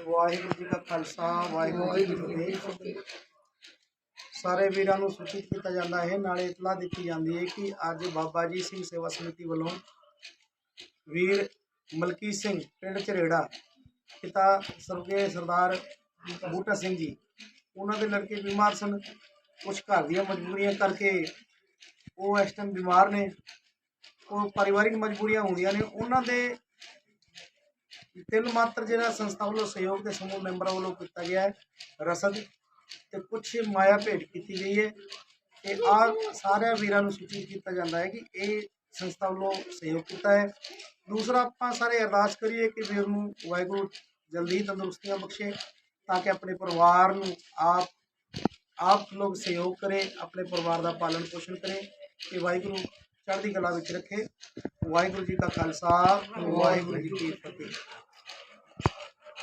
ਵਾਹਿਗੁਰੂ ਜੀ का खालसा वाहिगुरू जी की फतेह। सारे वीरां नूं सूचित किया जाता है, नाले इतला दी जाती है कि अज बाबा जी सिंह सेवा समिति वालों वीर मलकी सिंह पिंड झरेड़ा पिता स्वर्गीय सरदार बूटा सिंह जी उन्होंने लड़के बीमार सन। कुछ घर दी मजबूरियां करके वो इस टाइम बीमार ने, वो परिवारिक मजबूरियां होंदियां ने। उन्होंने तिल मात्र जो संस्था वालों सहयोग के समूह मैंबर वालों किया गया है रसद तो कुछ माया भेंट की गई है कि आ सारे वीरां नूं सूचित किया जाता है कि ये संस्था वालों सहयोग किया है। दूसरा आप सारे अरदास करिए कि वीर नूं वाहिगुरू जल्दी तंदुरुस्तियां बख्शे ताकि अपने परिवार नूं आप लोग सहयोग करें, अपने परिवार का पालन पोषण करें कि वाहिगुरू चढ़ती कला विच रखे। वाहिगुरू जी का खालसा वाहिगुरू जी की फतेह।